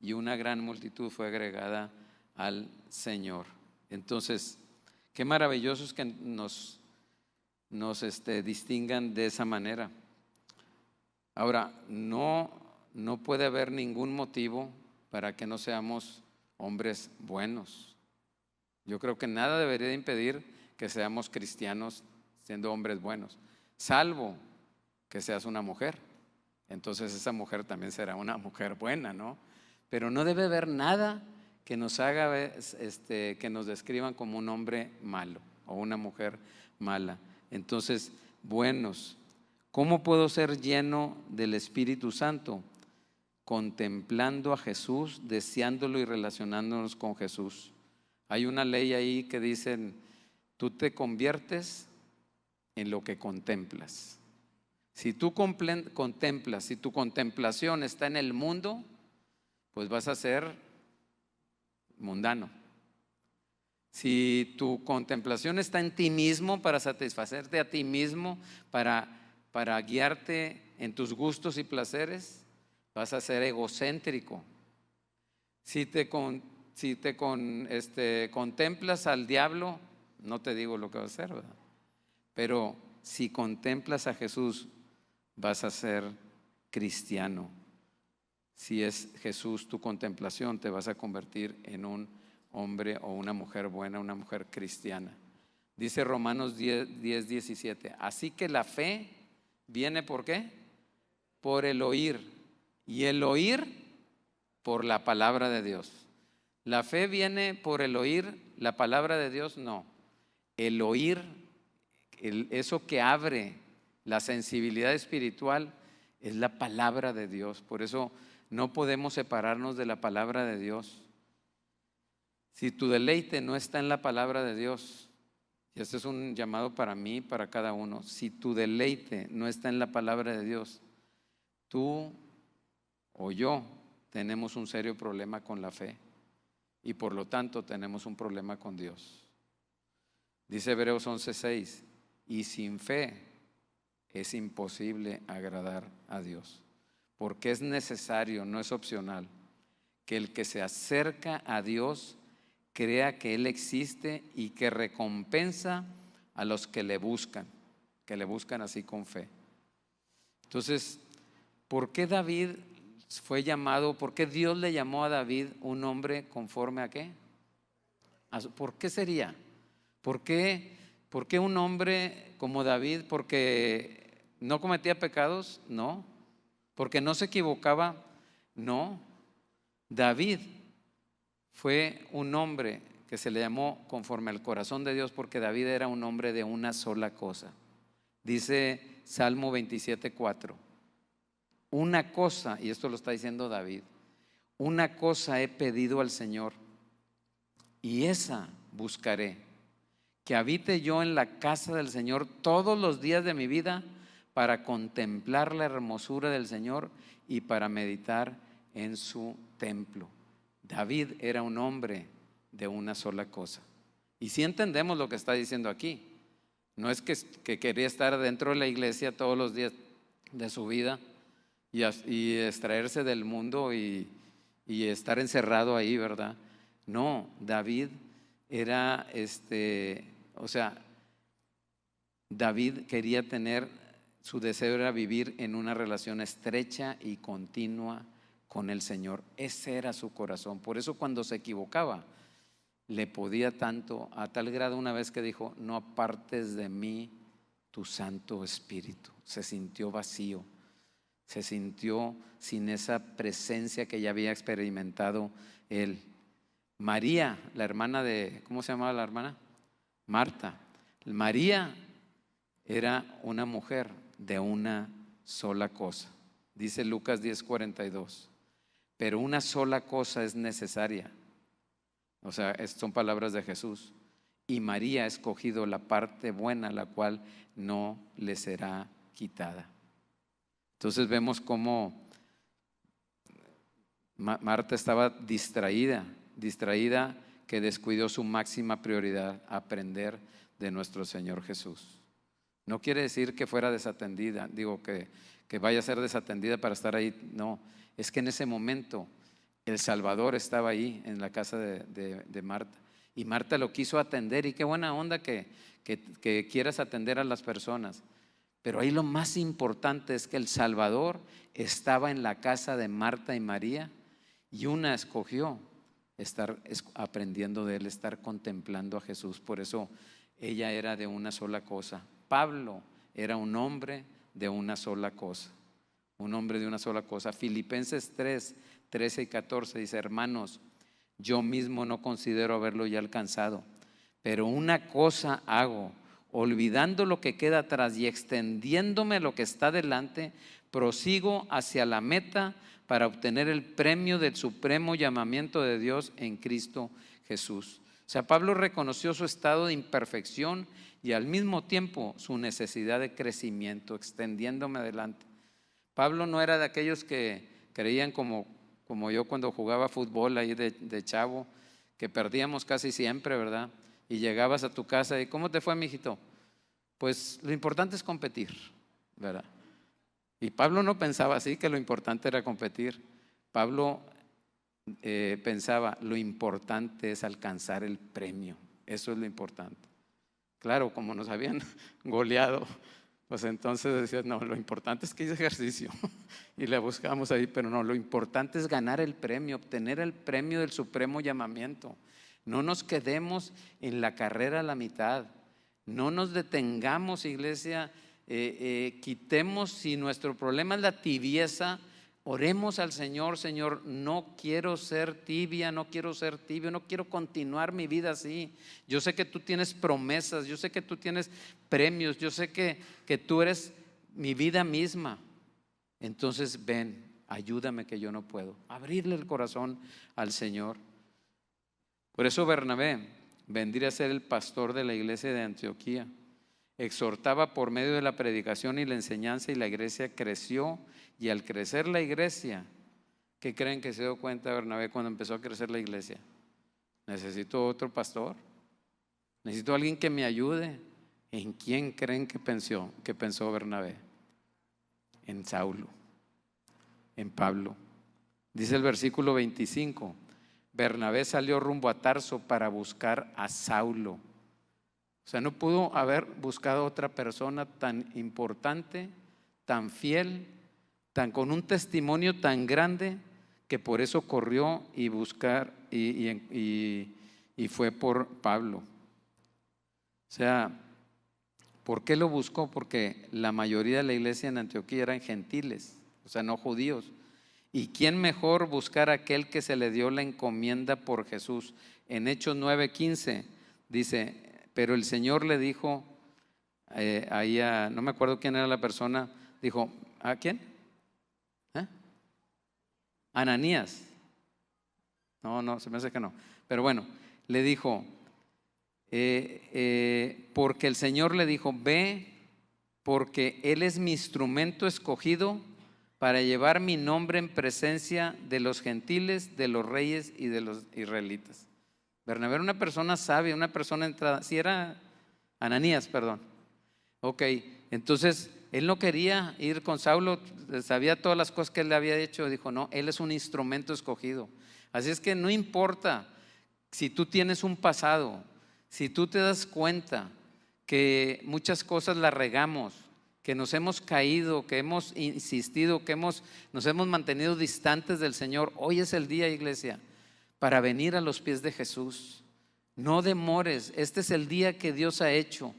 y una gran multitud fue agregada al Señor. Entonces, Qué maravilloso es que nos distingan de esa manera. Ahora, no puede haber ningún motivo para que no seamos hombres buenos. Yo creo que nada debería impedir que seamos cristianos siendo hombres buenos, salvo que seas una mujer. Entonces esa mujer también será una mujer buena, ¿no? Pero no debe haber nada que nos haga, que nos describan como un hombre malo o una mujer mala. Entonces, buenos. ¿Cómo puedo ser lleno del Espíritu Santo? Contemplando a Jesús, deseándolo y relacionándonos con Jesús. Hay una ley ahí que dice, tú te conviertes en lo que contemplas. Si tú contemplas, si tu contemplación está en el mundo, pues vas a ser mundano. Si tu contemplación está en ti mismo, para satisfacerte a ti mismo, para guiarte en tus gustos y placeres, vas a ser egocéntrico. Si te contemplas al diablo, no te digo lo que vas a hacer, ¿verdad? Pero si contemplas a Jesús, vas a ser cristiano. Si es Jesús tu contemplación, te vas a convertir en un hombre o una mujer buena, una mujer cristiana. Dice Romanos 10:17. Así que la fe viene ¿por qué? Por el oír. Y el oír por la palabra de Dios. La fe viene por el oír, la palabra de Dios no. El oír, eso que abre la sensibilidad espiritual, es la palabra de Dios. Por eso no podemos separarnos de la palabra de Dios. Si tu deleite no está en la palabra de Dios, y este es un llamado para mí, para cada uno, si tu deleite no está en la palabra de Dios, tú o yo tenemos un serio problema con la fe y por lo tanto tenemos un problema con Dios. Dice Hebreos 11:6, y sin fe es imposible agradar a Dios, porque es necesario, no es opcional, que el que se acerca a Dios crea que Él existe y que recompensa a los que le buscan así con fe. Entonces, ¿por qué David fue llamado, por qué Dios le llamó a David un hombre conforme a qué? ¿Por qué sería? ¿Por qué un hombre como David? ¿Porque no cometía pecados? No. ¿Porque no se equivocaba? No. David fue un hombre que se le llamó conforme al corazón de Dios porque David era un hombre de una sola cosa. Dice Salmo 27:4. Una cosa, y esto lo está diciendo David, una cosa he pedido al Señor y esa buscaré, que habite yo en la casa del Señor todos los días de mi vida para contemplar la hermosura del Señor y para meditar en su templo. David era un hombre de una sola cosa. Y si entendemos lo que está diciendo aquí, no es que quería estar dentro de la iglesia todos los días de su vida y extraerse del mundo y estar encerrado ahí, ¿verdad? No, David era, David quería tener, su deseo era vivir en una relación estrecha y continua con el Señor. Ese era su corazón. Por eso cuando se equivocaba, le podía tanto, a tal grado una vez que dijo, no apartes de mí tu Santo Espíritu. Se sintió vacío, se sintió sin esa presencia que ya había experimentado él. María, la hermana de, ¿cómo se llamaba la hermana? Marta. María era una mujer de una sola cosa. Dice Lucas 10:42. Pero una sola cosa es necesaria. O sea, son palabras de Jesús. Y María ha escogido la parte buena, la cual no le será quitada. Entonces vemos cómo Marta estaba distraída que descuidó su máxima prioridad, aprender de nuestro Señor Jesús. No quiere decir que fuera desatendida, digo que vaya a ser desatendida para estar ahí, no. Es que en ese momento el Salvador estaba ahí en la casa de Marta Y Marta lo quiso atender, y qué buena onda que quieras atender a las personas. Pero ahí lo más importante es que el Salvador estaba en la casa de Marta y María, y una escogió estar aprendiendo de él, estar contemplando a Jesús. Por eso ella era de una sola cosa. Pablo era un hombre de una sola cosa. Un hombre de una sola cosa. Filipenses 3, 13 y 14 dice: hermanos, yo mismo no considero haberlo ya alcanzado, pero una cosa hago, olvidando lo que queda atrás y extendiéndome lo que está delante, prosigo hacia la meta para obtener el premio del supremo llamamiento de Dios en Cristo Jesús. O sea, Pablo reconoció su estado de imperfección y al mismo tiempo su necesidad de crecimiento, extendiéndome adelante. Pablo no era de aquellos que creían como yo cuando jugaba fútbol ahí de chavo, que perdíamos casi siempre, ¿verdad? Y llegabas a tu casa y ¿cómo te fue, mijito? Pues lo importante es competir, ¿verdad? Y Pablo no pensaba así, que lo importante era competir. Pablo pensaba, lo importante es alcanzar el premio, eso es lo importante. Claro, como nos habían goleado, pues entonces decías, no, lo importante es que hice ejercicio y le buscamos ahí, pero no, lo importante es ganar el premio, obtener el premio del supremo llamamiento. No nos quedemos en la carrera a la mitad, no nos detengamos, iglesia, quitemos, si nuestro problema es la tibieza, oremos al Señor: Señor, no quiero ser tibia, no quiero ser tibio, no quiero continuar mi vida así. Yo sé que tú tienes promesas, yo sé que tú tienes premios, yo sé que tú eres mi vida misma. Entonces ven, ayúdame que yo no puedo. Abrirle el corazón al Señor. Por eso Bernabé vendría a ser el pastor de la iglesia de Antioquía. Exhortaba por medio de la predicación y la enseñanza, y la iglesia creció. Y al crecer la iglesia, ¿qué creen que se dio cuenta Bernabé cuando empezó a crecer la iglesia? Necesito otro pastor, necesito alguien que me ayude. ¿En quién creen que pensó Bernabé? En Saulo, en Pablo. Dice el versículo 25: Bernabé salió rumbo a Tarso para buscar a Saulo. O sea, no pudo haber buscado otra persona tan importante, tan fiel, con un testimonio tan grande, que por eso corrió y fue por Pablo. O sea, ¿por qué lo buscó? Porque la mayoría de la iglesia en Antioquía eran gentiles, o sea, no judíos. ¿Y quién mejor buscar a aquel que se le dio la encomienda por Jesús? En Hechos 9:15 dice: pero el Señor le dijo no me acuerdo quién era la persona, dijo, ¿a quién? Ananías. No, se me hace que no. Pero bueno, le dijo, porque el Señor le dijo: ve, porque Él es mi instrumento escogido para llevar mi nombre en presencia de los gentiles, de los reyes y de los israelitas. Bernabé era una persona sabia, una persona entrada. Si era Ananías, perdón. Ok, entonces él no quería ir con Saulo, sabía todas las cosas que él le había hecho. Dijo, no, él es un instrumento escogido. Así es que no importa si tú tienes un pasado, si tú te das cuenta que muchas cosas las regamos, que nos hemos caído, que hemos insistido, que nos hemos mantenido distantes del Señor. Hoy es el día, iglesia, para venir a los pies de Jesús. No demores, este es el día que Dios ha hecho.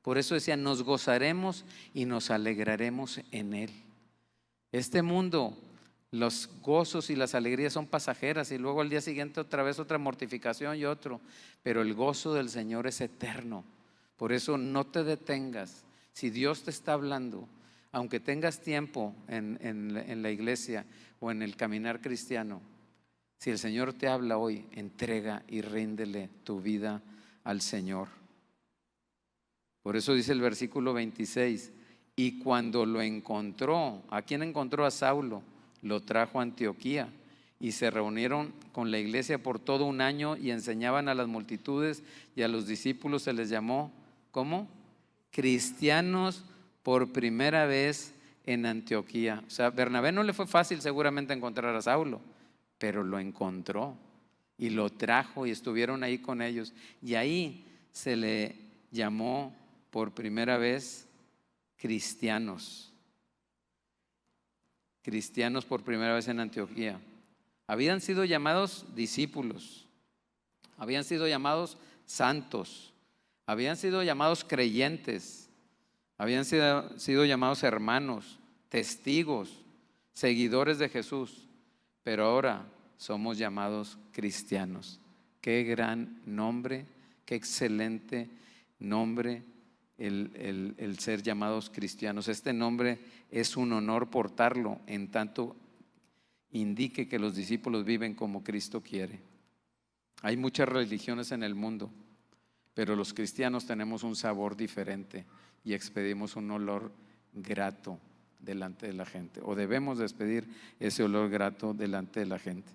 Por eso decía, nos gozaremos y nos alegraremos en Él. Este mundo, los gozos y las alegrías son pasajeras, y luego al día siguiente otra vez otra mortificación y otro. Pero el gozo del Señor es eterno. Por eso no te detengas. Si Dios te está hablando, aunque tengas tiempo en la iglesia o en el caminar cristiano, si el Señor te habla hoy, entrega y ríndele tu vida al Señor. Por eso dice el versículo 26, y cuando lo encontró, ¿a quién encontró? A Saulo, lo trajo a Antioquía, y se reunieron con la iglesia por todo un año y enseñaban a las multitudes, y a los discípulos se les llamó, ¿cómo? Cristianos por primera vez en Antioquía. O sea, Bernabé no le fue fácil seguramente encontrar a Saulo, pero lo encontró. y lo trajo y estuvieron ahí con ellos. Y ahí se le llamó por primera vez cristianos. Cristianos por primera vez en Antioquía. Habían sido llamados discípulos, habían sido llamados santos, habían sido llamados creyentes, habían sido llamados hermanos, testigos, seguidores de Jesús, pero ahora somos llamados cristianos. Qué gran nombre, qué excelente nombre el ser llamados cristianos. Este nombre es un honor portarlo, en tanto indique que los discípulos viven como Cristo quiere. Hay muchas religiones en el mundo, pero los cristianos tenemos un sabor diferente y expedimos un olor grato delante de la gente, o debemos despedir ese olor grato delante de la gente.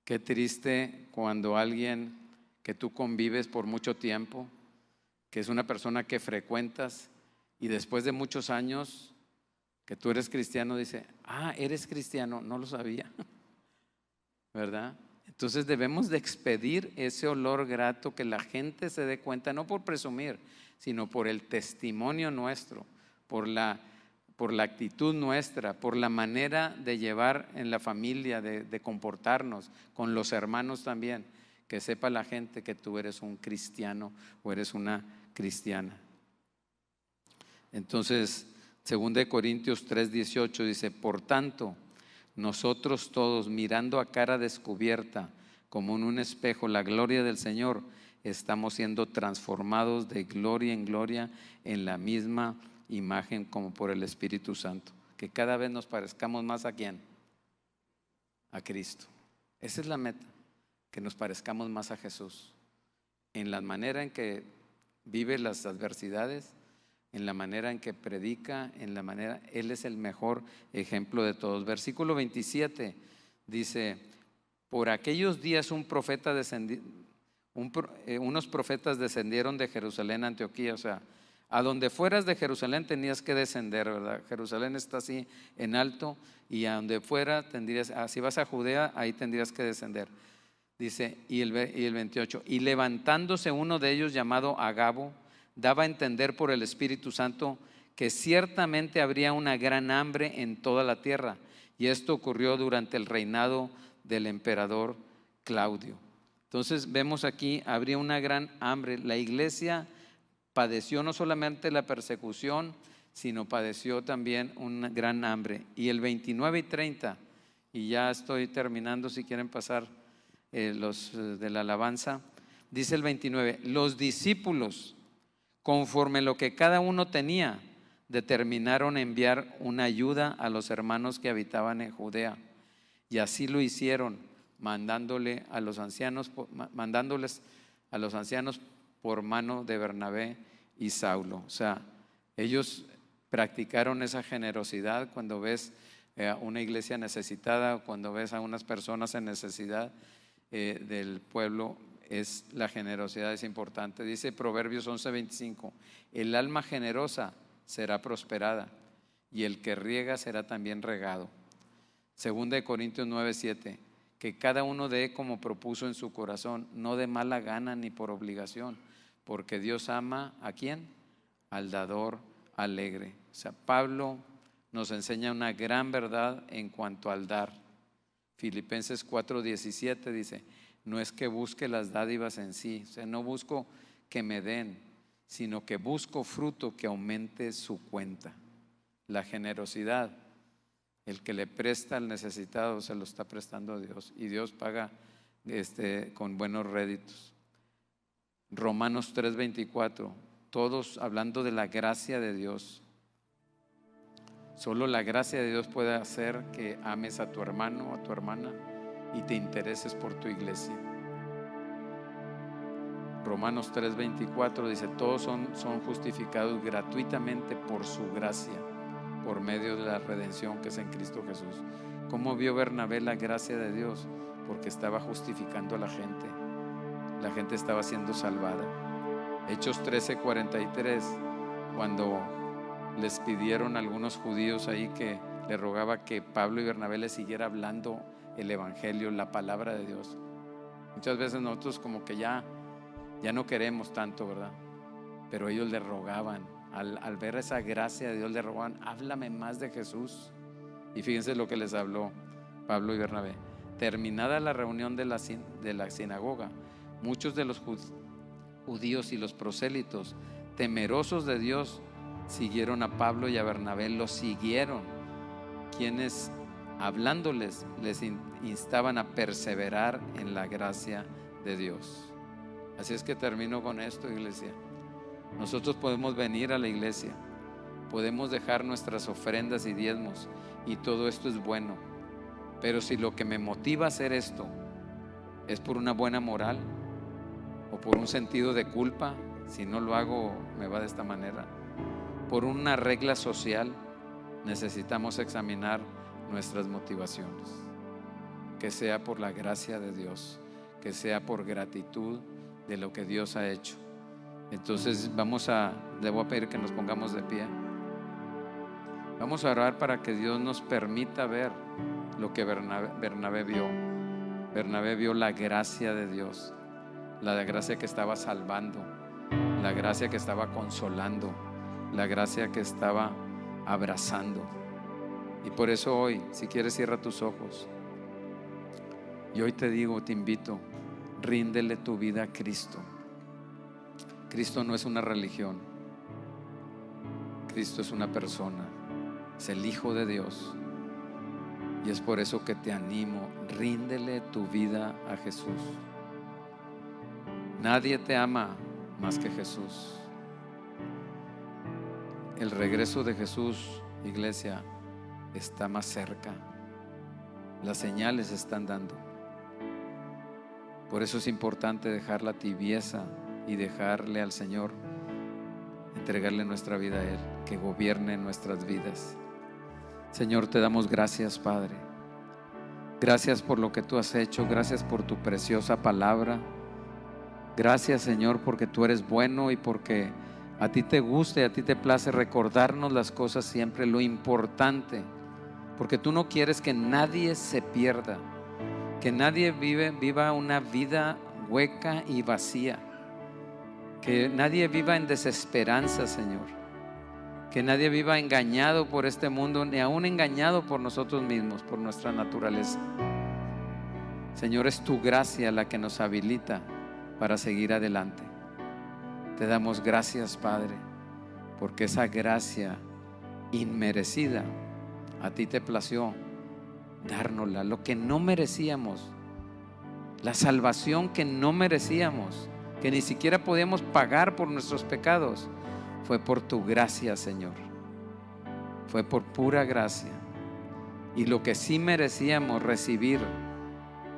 Qué triste cuando alguien que tú convives por mucho tiempo, que es una persona que frecuentas, y después de muchos años que tú eres cristiano, dice: ah, eres cristiano, no lo sabía, ¿verdad? Entonces debemos de expedir ese olor grato, que la gente se dé cuenta, no por presumir, sino por el testimonio nuestro, por la actitud nuestra, por la manera de llevar en la familia, de comportarnos con los hermanos también, que sepa la gente que tú eres un cristiano o eres una cristiana. Entonces, 2 Corintios 3:18 dice: por tanto, nosotros todos, mirando a cara descubierta, como en un espejo, la gloria del Señor, estamos siendo transformados de gloria en gloria en la misma imagen como por el Espíritu Santo. Que cada vez nos parezcamos más ¿a quién? A Cristo. Esa es la meta, que nos parezcamos más a Jesús, en la manera en que vive las adversidades, en la manera en que predica, en la manera, Él es el mejor ejemplo de todos. Versículo 27 dice: por aquellos días unos profetas descendieron de Jerusalén a Antioquía. O sea, a donde fueras de Jerusalén tenías que descender, ¿verdad? Jerusalén está así en alto, y a donde fuera tendrías, si vas a Judea, ahí tendrías que descender. Dice, y el 28, y levantándose uno de ellos llamado Agabo, daba a entender por el Espíritu Santo que ciertamente habría una gran hambre en toda la tierra, y esto ocurrió durante el reinado del emperador Claudio. Entonces vemos aquí, habría una gran hambre. La iglesia padeció no solamente la persecución, sino padeció también una gran hambre. Y el 29 y 30, y ya estoy terminando, si quieren pasar los de la alabanza, dice el 29, los discípulos, conforme lo que cada uno tenía, determinaron enviar una ayuda a los hermanos que habitaban en Judea, y así lo hicieron, mandándoles a los ancianos por mano de Bernabé y Saulo. O sea, ellos practicaron esa generosidad. Cuando ves una iglesia necesitada, cuando ves a unas personas en necesidad del pueblo, la generosidad es importante. Dice Proverbios 11:25, el alma generosa será prosperada, y el que riega será también regado. 2 Corintios 9:7, que cada uno dé como propuso en su corazón, no de mala gana ni por obligación, porque Dios ama ¿a quién? Al dador alegre. O sea, Pablo nos enseña una gran verdad en cuanto al dar. Filipenses 4:17 dice, no es que busque las dádivas en sí, o sea, no busco que me den, sino que busco fruto que aumente su cuenta. La generosidad, el que le presta al necesitado se lo está prestando a Dios, y Dios paga con buenos réditos. Romanos 3:24, todos hablando de la gracia de Dios. Solo la gracia de Dios puede hacer que ames a tu hermano o a tu hermana y te intereses por tu iglesia. Romanos 3:24 dice, todos son justificados gratuitamente por su gracia, por medio de la redención que es en Cristo Jesús. ¿Cómo vio Bernabé la gracia de Dios? Porque estaba justificando a la gente. La gente estaba siendo salvada. Hechos 13:43, cuando les pidieron a algunos judíos ahí que le rogaba que Pablo y Bernabé les siguiera hablando el evangelio, la palabra de Dios. Muchas veces nosotros como que ya no queremos tanto, ¿verdad? Pero ellos le rogaban, al ver esa gracia de Dios, le rogaban: háblame más de Jesús. Y fíjense lo que les habló Pablo y Bernabé. Terminada la reunión de la sinagoga, muchos de los judíos y los prosélitos, temerosos de Dios, siguieron a Pablo y a Bernabé, los siguieron, quienes hablándoles les instaban a perseverar en la gracia de Dios. Así es que termino con esto, iglesia. Nosotros podemos venir a la iglesia, podemos dejar nuestras ofrendas y diezmos, y todo esto es bueno, pero si lo que me motiva a hacer esto es por una buena moral o por un sentido de culpa, si no lo hago me va de esta manera, por una regla social, necesitamos examinar nuestras motivaciones, que sea por la gracia de Dios, que sea por gratitud de lo que Dios ha hecho. Entonces le voy a pedir que nos pongamos de pie. Vamos a orar para que Dios nos permita ver lo que Bernabé vio. Bernabé vio la gracia de Dios, la gracia que estaba salvando, la gracia que estaba consolando, la gracia que estaba abrazando. Y por eso hoy, si quieres, cierra tus ojos. Y hoy te digo, te invito, ríndele tu vida a Cristo. Cristo no es una religión, Cristo es una persona, es el Hijo de Dios. Y es por eso que te animo, ríndele tu vida a Jesús. Nadie te ama más que Jesús. El regreso de Jesús, iglesia, está más cerca. Las señales están dando. Por eso es importante dejar la tibieza y dejarle al Señor, entregarle nuestra vida a Él, que gobierne nuestras vidas. Señor, te damos gracias, Padre. Gracias por lo que tú has hecho. Gracias por tu preciosa palabra. Gracias, Señor, porque tú eres bueno y porque a ti te gusta y a ti te place recordarnos las cosas siempre, lo importante. Porque tú no quieres que nadie se pierda, que nadie viva una vida hueca y vacía, que nadie viva en desesperanza, Señor, que nadie viva engañado por este mundo, ni aún engañado por nosotros mismos, por nuestra naturaleza. Señor, es tu gracia la que nos habilita para seguir adelante. Te damos gracias, Padre, porque esa gracia inmerecida a ti te plació dárnosla, lo que no merecíamos, la salvación que no merecíamos, que ni siquiera podíamos pagar por nuestros pecados. Fue por tu gracia, Señor. Fue por pura gracia. Y lo que sí merecíamos recibir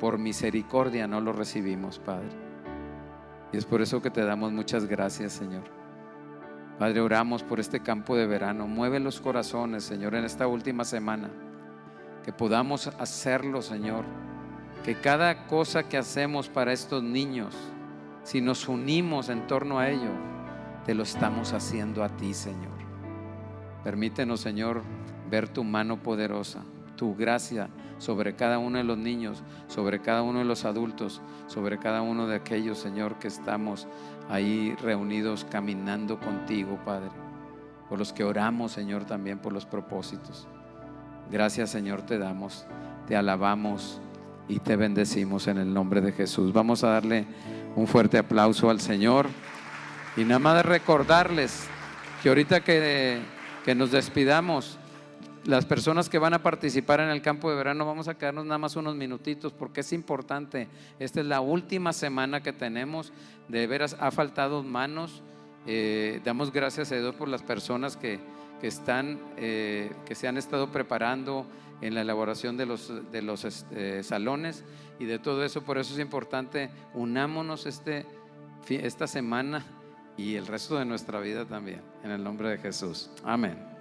por misericordia no lo recibimos, Padre. Y es por eso que te damos muchas gracias, Señor. Padre, oramos por este campo de verano. Mueve los corazones, Señor, en esta última semana. Que podamos hacerlo, Señor. Que cada cosa que hacemos para estos niños, si nos unimos en torno a ello, te lo estamos haciendo a ti, Señor. Permítenos, Señor, ver tu mano poderosa, tu gracia sobre cada uno de los niños, sobre cada uno de los adultos, sobre cada uno de aquellos, Señor, que estamos ahí reunidos caminando contigo, Padre. Por los que oramos, Señor, también por los propósitos. Gracias, Señor, te damos, te alabamos y te bendecimos en el nombre de Jesús. Vamos a darle un fuerte aplauso al Señor. Y nada más de recordarles que ahorita que nos despidamos, las personas que van a participar en el campo de verano, vamos a quedarnos nada más unos minutitos porque es importante. Esta es la última semana que tenemos. De veras ha faltado manos. Damos gracias a Dios por las personas que se han estado preparando en la elaboración de los salones y de todo eso. Por eso es importante, unámonos esta semana y el resto de nuestra vida también, en el nombre de Jesús. Amén.